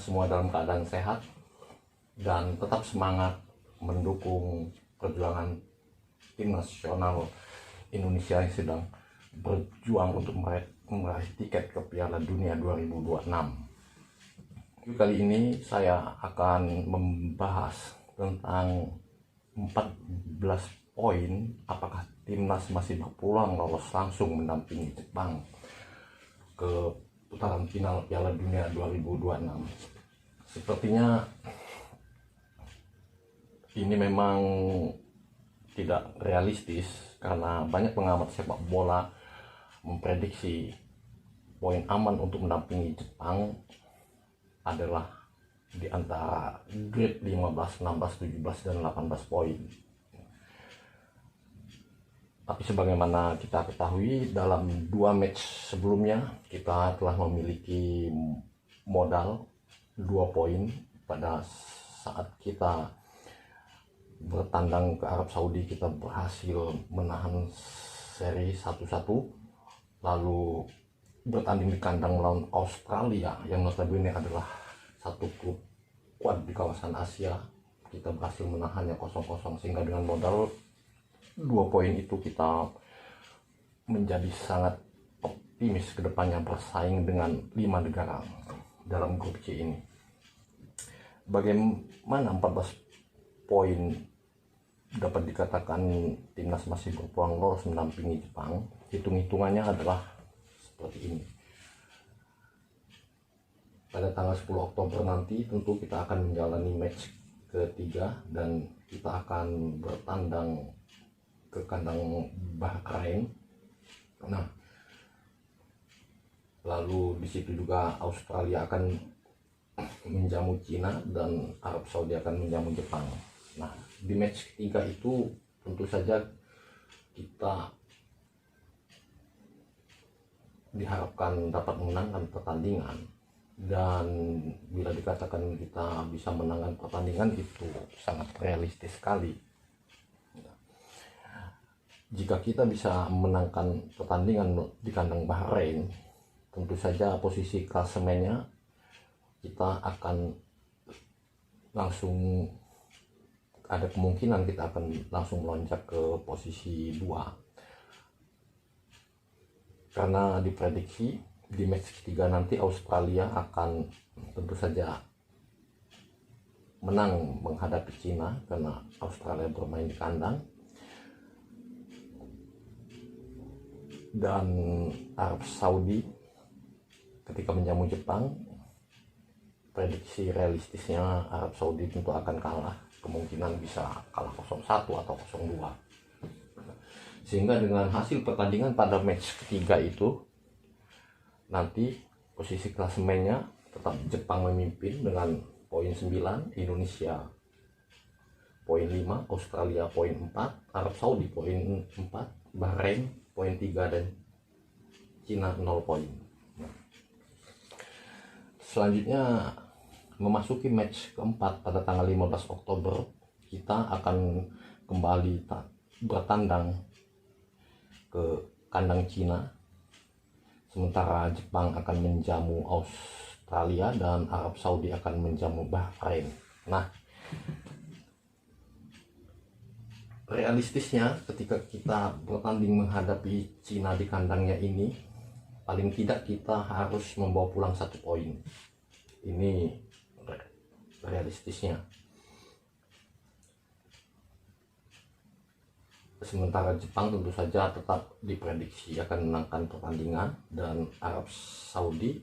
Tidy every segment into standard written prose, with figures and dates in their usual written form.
semua dalam keadaan sehat dan tetap semangat mendukung perjuangan tim nasional Indonesia yang sedang berjuang untuk meraih tiket ke Piala Dunia 2026. Kali ini saya akan membahas tentang 14 poin apakah timnas masih berpeluang lolos langsung mendampingi Jepang ke putaran final Piala Dunia 2026. Sepertinya ini memang tidak realistis karena banyak pengamat sepak bola memprediksi poin aman untuk mendampingi Jepang adalah di antara grade 15, 16, 17, dan 18 poin. Tapi sebagaimana kita ketahui, dalam 2 match sebelumnya kita telah memiliki modal 2 poin pada saat kita bertandang ke Arab Saudi. Kita berhasil menahan seri 1-1, lalu bertanding di kandang melawan Australia yang notabene adalah satu klub kuat di kawasan Asia. Kita berhasil menahannya 0-0, sehingga dengan modal 2 poin itu kita menjadi sangat optimis ke depannya bersaing dengan 5 negara dalam grup C ini. Bagaimana 14 poin dapat dikatakan timnas masih berpeluang lolos mendampingi Jepang? Hitung-hitungannya adalah seperti ini. Pada tanggal 10 Oktober nanti tentu kita akan menjalani match ketiga dan kita akan bertandang ke kandang Bahrain. Nah, lalu di situ juga Australia akan menjamu Cina dan Arab Saudi akan menjamu Jepang. Nah, di match ketiga itu tentu saja kita diharapkan dapat memenangkan pertandingan, dan bila dikatakan kita bisa menangkan pertandingan itu sangat realistis sekali. Jika kita bisa menangkan pertandingan di kandang Bahrain, tentu saja posisi klasemennya kita akan langsung ada kemungkinan kita akan langsung melonjak ke posisi 2. Karena diprediksi di match ketiga nanti Australia akan tentu saja menang menghadapi Cina karena Australia bermain di kandang. Dan Arab Saudi ketika menjamu Jepang, prediksi realistisnya Arab Saudi tentu akan kalah, kemungkinan bisa kalah 0-1 atau 0-2. Sehingga dengan hasil pertandingan pada match ketiga itu nanti posisi klasemennya tetap Jepang memimpin dengan poin 9, Indonesia poin 5, Australia poin 4, Arab Saudi poin 4, Bahrain poin 3, dan Cina 0 poin. Nah, selanjutnya memasuki match keempat pada tanggal 15 Oktober kita akan kembali bertandang ke kandang Cina, sementara Jepang akan menjamu Australia dan Arab Saudi akan menjamu Bahrain. Nah, realistisnya ketika kita bertanding menghadapi Cina di kandangnya ini, paling tidak kita harus membawa pulang 1 poin. Ini realistisnya. Sementara Jepang tentu saja tetap diprediksi akan menangkan pertandingan, dan Arab Saudi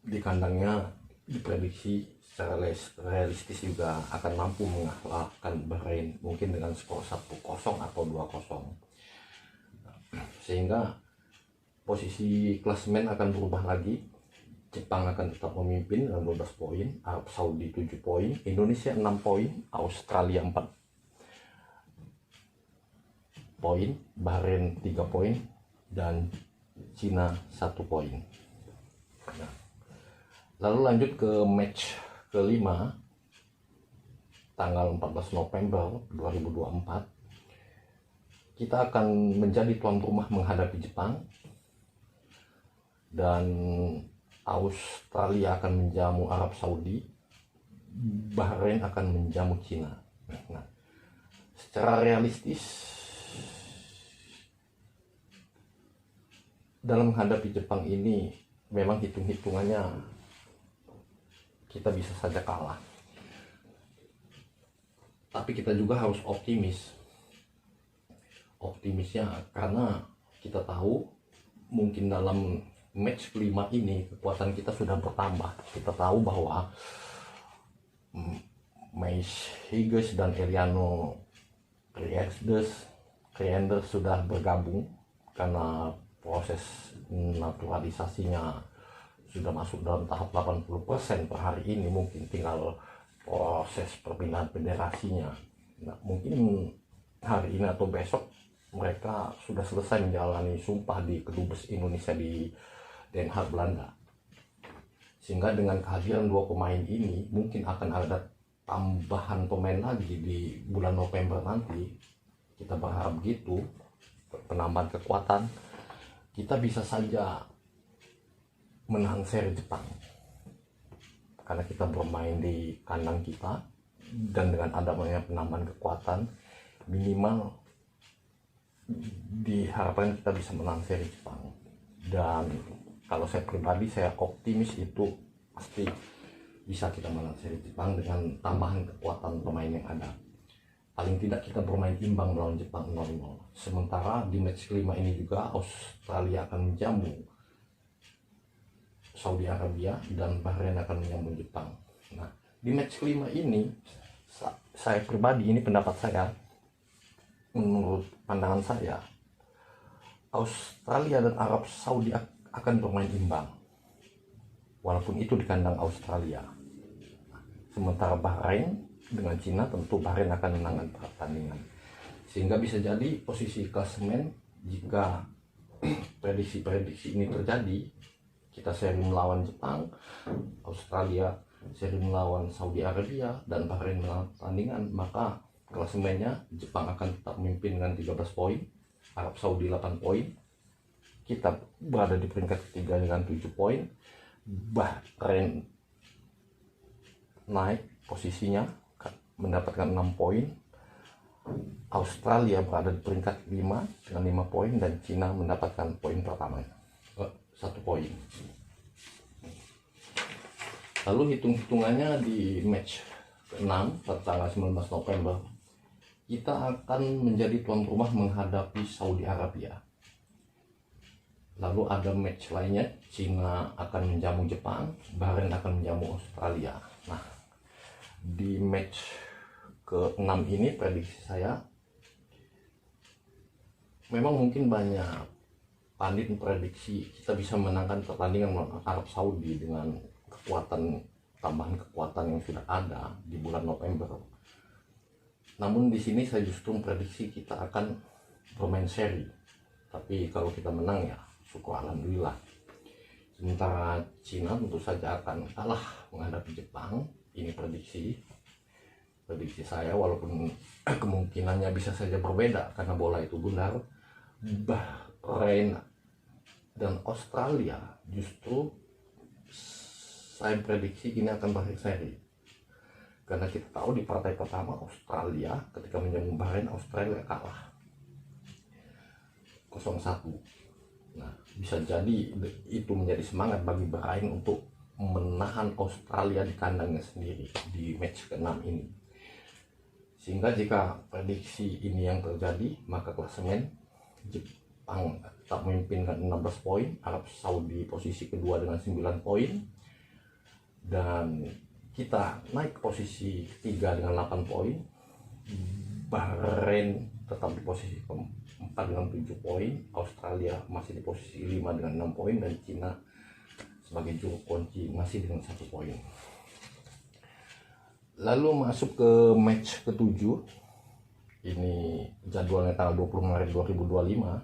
di kandangnya diprediksi secara realistis juga akan mampu mengalahkan Bahrain, mungkin dengan skor 1-0 atau 2-0. Sehingga posisi klasemen akan berubah lagi. Jepang akan tetap memimpin dengan 12 poin, Arab Saudi 7 poin, Indonesia 6 poin, Australia 4 poin, Bahrain 3 poin, dan Cina 1 poin. Nah, lalu lanjut ke match kelima tanggal 14 November 2024. Kita akan menjadi tuan rumah menghadapi Jepang, dan Australia akan menjamu Arab Saudi, Bahrain akan menjamu Cina. Nah, secara realistis dalam menghadapi Jepang ini memang hitung-hitungannya kita bisa saja kalah. Tapi kita juga harus optimisnya karena kita tahu mungkin dalam match kelima ini kekuatan kita sudah bertambah. Kita tahu bahwa Mace Higgs dan Eliano Krienders sudah bergabung karena proses naturalisasinya sudah masuk dalam tahap 80% per hari ini. Mungkin tinggal proses perpindahan federasinya. Nah, mungkin hari ini atau besok mereka sudah selesai menjalani sumpah di Kedubes Indonesia di Den Haag, Belanda. Sehingga dengan kehadiran dua pemain ini mungkin akan ada tambahan pemain lagi di bulan November nanti. Kita berharap gitu, penambahan kekuatan. Kita bisa saja menang seri Jepang karena kita bermain di kandang kita, dan dengan adanya penambahan kekuatan minimal diharapkan kita bisa menang seri Jepang. Dan kalau saya pribadi, saya optimis itu pasti bisa kita menang seri Jepang dengan tambahan kekuatan pemain yang ada. Paling tidak kita bermain imbang melawan Jepang 0-0. Sementara di match kelima ini juga Australia akan menjamu Saudi Arabia dan Bahrain akan menjamu Jepang. Nah, di match kelima ini saya pribadi, ini pendapat saya, menurut pandangan saya, Australia dan Arab Saudi akan bermain imbang walaupun itu di kandang Australia. Sementara Bahrain dengan Cina, tentu Bahrain akan menangkan pertandingan, sehingga bisa jadi posisi klasemen jika prediksi ini terjadi, kita seri melawan Jepang, Australia seri melawan Saudi Arabia, dan Bahrain melawan pertandingan, maka klasemennya Jepang akan tetap memimpin dengan 13 poin, Arab Saudi 8 poin, kita berada di peringkat ketiga dengan 7 poin, Bahrain naik posisinya mendapatkan 6 poin, Australia berada di peringkat 5 dengan 5 poin, dan Cina mendapatkan poin pertamanya 1 poin. Lalu hitung-hitungannya di match ke-6 pada tanggal 19 November kita akan menjadi tuan rumah menghadapi Saudi Arabia. Lalu ada match lainnya, Cina akan menjamu Jepang, Bahrain akan menjamu Australia. Nah, di match ke-6 ini prediksi saya, memang mungkin banyak pandit memprediksi kita bisa menangkan pertandingan melawan Arab Saudi dengan tambahan kekuatan yang sudah ada di bulan November. Namun di sini saya justru memprediksi kita akan bermain seri. Tapi kalau kita menang ya syukur alhamdulillah. Sementara Cina tentu saja akan kalah menghadapi Jepang. Ini prediksi saya, walaupun kemungkinannya bisa saja berbeda karena bola itu bundar. Bahrain dan Australia justru saya prediksi ini akan berakhir seri, karena kita tahu di partai pertama Australia ketika menjamu Bahrain, Australia kalah 0-1. Nah, bisa jadi itu menjadi semangat bagi Bahrain untuk menahan Australia di kandangnya sendiri di match ke-6 ini. Sehingga jika prediksi ini yang terjadi, maka klasemen Jepang tetap memimpin dengan 16 poin, Arab Saudi posisi kedua dengan 9 poin, dan kita naik ke posisi ketiga dengan 8 poin. Bahrain tetap di posisi keempat dengan 7 poin, Australia masih di posisi 5 dengan 6 poin, dan Cina sebagai juru kunci masih dengan 1 poin. Lalu masuk ke match ke-7, ini jadwalnya tanggal 20 Maret 2025.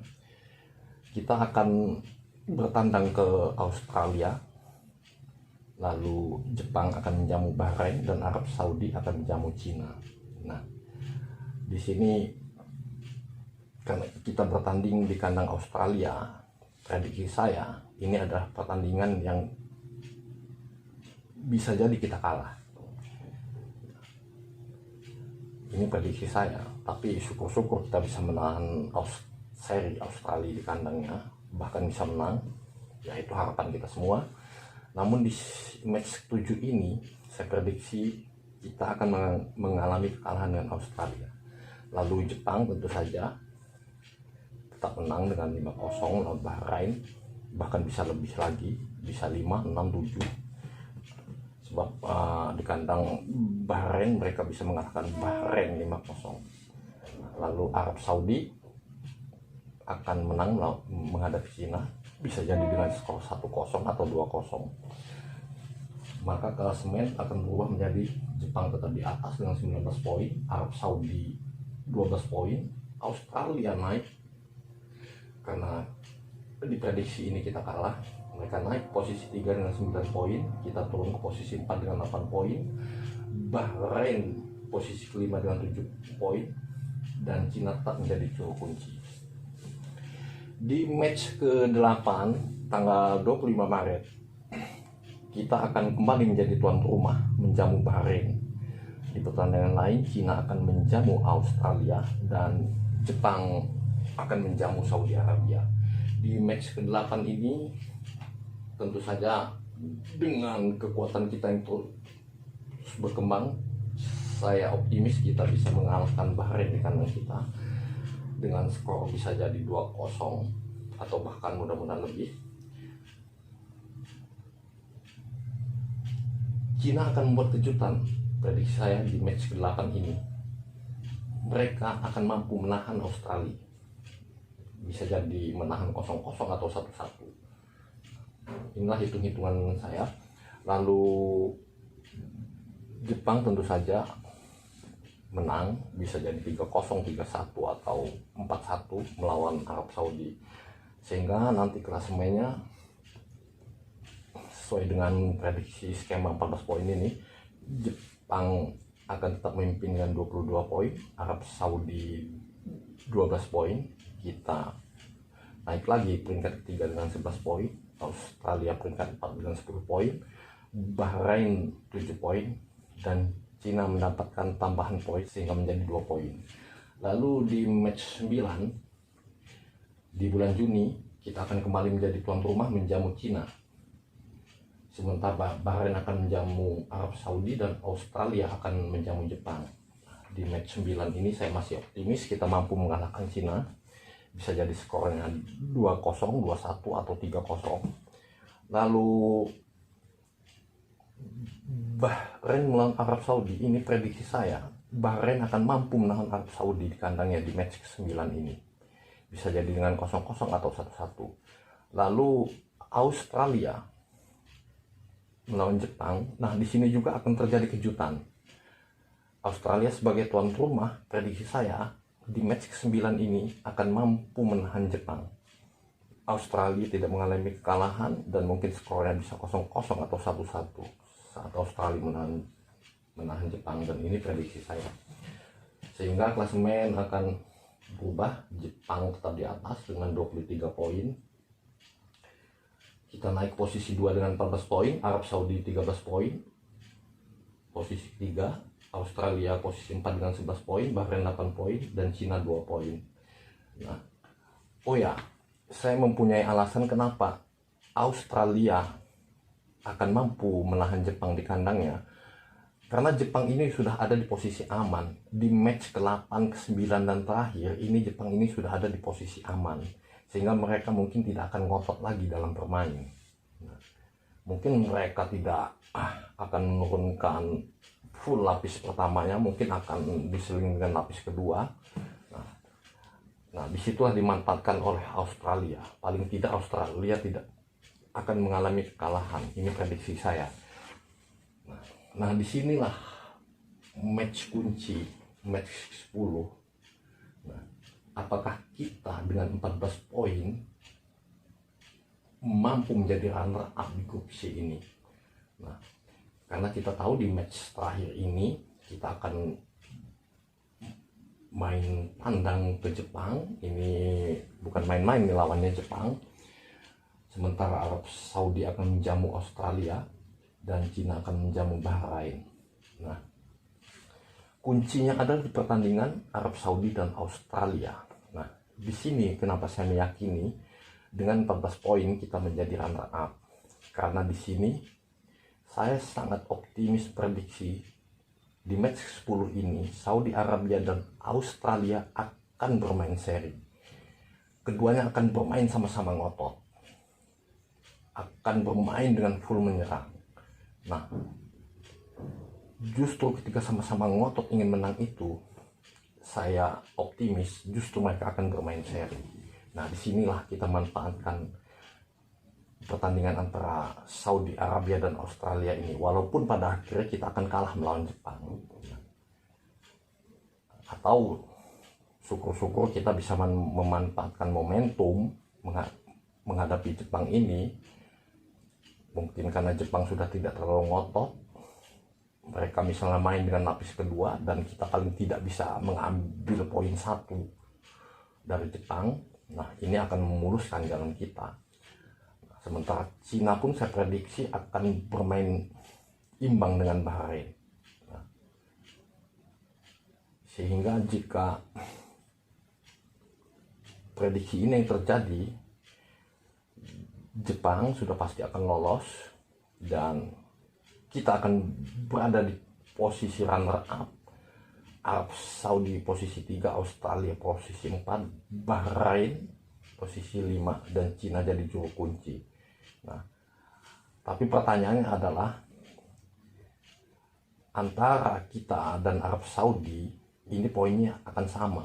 Kita akan bertandang ke Australia, lalu Jepang akan menjamu Bahrain, dan Arab Saudi akan menjamu Cina. Nah, di sini karena kita bertanding di kandang Australia, prediksi saya ini adalah pertandingan yang bisa jadi kita kalah. Ini prediksi saya, tapi syukur-syukur kita bisa menahan seri Australia di kandangnya, bahkan bisa menang, ya itu harapan kita semua. Namun di match 7 ini saya prediksi kita akan mengalami kekalahan dengan Australia. Lalu Jepang tentu saja tetap menang dengan 5-0 lawan Bahrain, bahkan bisa lebih lagi, bisa 5, 6, 7. Sebab di kandang Bahrain mereka bisa mengalahkan Bahrain 5-0. Lalu Arab Saudi akan menang menghadapi Cina, bisa jadi dengan skor 1-0 atau 2-0. Maka klasemen akan berubah menjadi Jepang tetap di atas dengan 19 poin, Arab Saudi 12 poin, Australia naik karena di prediksi ini kita kalah. Mereka naik posisi 3 dengan 9 poin, kita turun ke posisi 4 dengan 8 poin. Bahrain posisi kelima dengan 7 poin, dan Cina tetap menjadi juru kunci. Di match ke-8 tanggal 25 Maret kita akan kembali menjadi tuan rumah, menjamu Bahrain. Di pertandingan lain Cina akan menjamu Australia dan Jepang akan menjamu Saudi Arabia. Di match ke-8 ini tentu saja dengan kekuatan kita yang terus berkembang, saya optimis kita bisa mengalahkan Bahrain di kandang kita dengan skor bisa jadi 2-0 atau bahkan mudah-mudahan lebih. Cina akan membuat kejutan, prediksi saya di match ke-8 ini. Mereka akan mampu menahan Australia, bisa jadi menahan 0-0 atau 1-1. Inilah hitung-hitungan saya. Lalu Jepang tentu saja menang, bisa jadi 3-0, 3-1 atau 4-1 melawan Arab Saudi, sehingga nanti klasemennya sesuai dengan prediksi skema 14 poin ini, Jepang akan tetap memimpin dengan 22 poin, Arab Saudi 12 poin, kita naik lagi peringkat ketiga dengan 11 poin, Australia peringkat 4 dengan 10 poin, Bahrain 7 poin, dan Cina mendapatkan tambahan poin sehingga menjadi 2 poin. Lalu di match 9 di bulan Juni kita akan kembali menjadi tuan rumah menjamu Cina. Sementara Bahrain akan menjamu Arab Saudi dan Australia akan menjamu Jepang. Di match 9 ini saya masih optimis kita mampu mengalahkan Cina. Bisa jadi skornya 2-0, 2-1 atau 3-0. Lalu Bahrain melawan Arab Saudi, ini prediksi saya Bahrain akan mampu menahan Arab Saudi di kandangnya di match ke-9 ini. Bisa jadi dengan 0-0 atau 1-1. Lalu Australia melawan Jepang. Nah, di sini juga akan terjadi kejutan. Australia sebagai tuan rumah, prediksi saya di match ke-9 ini akan mampu menahan Jepang. Australia tidak mengalami kekalahan dan mungkin skornya bisa 0-0 atau 1-1 saat Australia menahan Jepang, dan ini prediksi saya. Sehingga klasemen akan berubah, Jepang tetap di atas dengan 23 poin. Kita naik posisi 2 dengan 14 poin, Arab Saudi 13 poin. Posisi 3 Australia posisi 4 dengan 11 poin, Bahrain 8 poin, dan Cina 2 poin. Nah, oh ya, saya mempunyai alasan kenapa Australia akan mampu menahan Jepang di kandangnya. Karena Jepang ini sudah ada di posisi aman. Di match ke-8, ke-9, dan terakhir, ini Jepang ini sudah ada di posisi aman. Sehingga mereka mungkin tidak akan ngotot lagi dalam bermain. Nah, mungkin mereka tidak akan menurunkan full lapis pertamanya, mungkin akan diseling dengan lapis kedua. Nah, disitulah dimanfaatkan oleh Australia. Paling tidak Australia tidak akan mengalami kekalahan. Ini prediksi saya. Nah, disinilah match kunci, match 10. Nah, apakah kita dengan 14 poin mampu menjadi runner up di grup C ini? Nah, karena kita tahu di match terakhir ini kita akan main tandang ke Jepang. Ini bukan main-main nih, lawannya Jepang. Sementara Arab Saudi akan menjamu Australia. dan Cina akan menjamu Bahrain. Nah, kuncinya adalah di pertandingan Arab Saudi dan Australia. Nah, di sini kenapa saya meyakini dengan 14 poin kita menjadi runner up. Karena di sini saya sangat optimis prediksi di match 10 ini Saudi Arabia dan Australia akan bermain seri. Keduanya akan bermain sama-sama ngotot, akan bermain dengan full menyerang. Nah, justru ketika sama-sama ngotot ingin menang itu, saya optimis justru mereka akan bermain seri. Nah, disinilah kita manfaatkan pertandingan antara Saudi Arabia dan Australia ini, walaupun pada akhirnya kita akan kalah melawan Jepang. Atau syukur-syukur kita bisa memanfaatkan momentum menghadapi Jepang ini. Mungkin karena Jepang sudah tidak terlalu ngotot, mereka misalnya main dengan lapis kedua dan kita paling tidak bisa mengambil poin 1 dari Jepang. Nah, ini akan memuluskan jalan kita. Sementara Cina pun saya prediksi akan bermain imbang dengan Bahrain. Nah, sehingga jika prediksi ini yang terjadi, Jepang sudah pasti akan lolos dan kita akan berada di posisi runner up. Arab Saudi posisi 3, Australia posisi 4, Bahrain posisi 5, dan Cina jadi juru kunci. Nah, tapi pertanyaannya adalah antara kita dan Arab Saudi ini poinnya akan sama.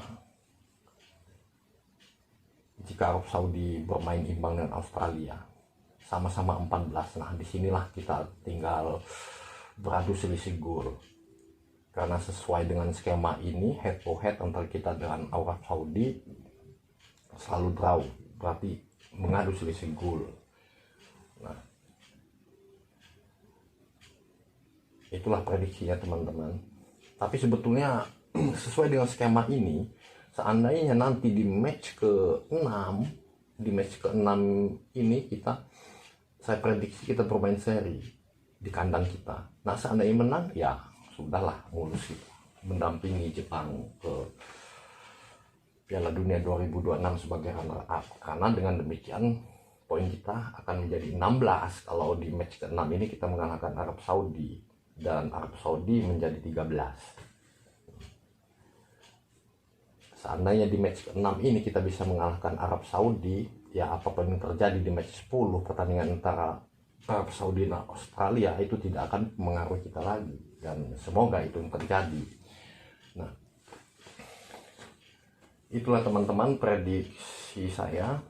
Jika Arab Saudi bermain imbang dengan Australia sama-sama 14, nah disinilah kita tinggal beradu selisih gol. Karena sesuai dengan skema ini, head to head antara kita dengan Arab Saudi selalu draw, berarti mengadu selisih gol. Nah, itulah prediksinya teman-teman. Tapi sebetulnya sesuai dengan skema ini, seandainya nanti di match ke-6 ini saya prediksi kita bermain seri di kandang kita. Nah, seandainya menang, ya sudahlah, mulus gitu, mendampingi Jepang ke Piala Dunia 2026 sebagai runner up. Karena dengan demikian poin kita akan menjadi 16 kalau di match ke-6 ini kita mengalahkan Arab Saudi, dan Arab Saudi menjadi 13. Seandainya di match ke-6 ini kita bisa mengalahkan Arab Saudi, ya apapun yang terjadi di match 10 pertandingan antara Arab Saudi dan Australia itu tidak akan mengaruhi kita lagi, dan semoga itu yang terjadi. Nah, itulah teman-teman prediksi saya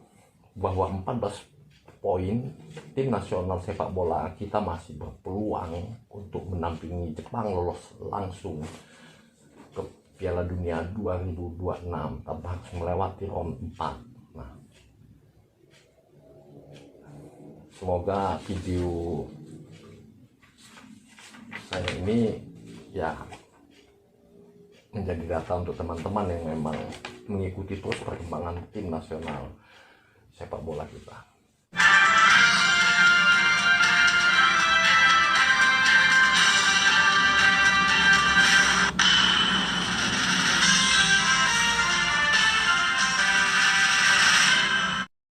bahwa 14 poin tim nasional sepak bola kita masih berpeluang untuk mendampingi Jepang lolos langsung ke Piala Dunia 2026 tanpa harus melewati round 4. Nah, semoga video saya ini ya menjadi data untuk teman-teman yang memang mengikuti terus perkembangan tim nasional sepak bola kita.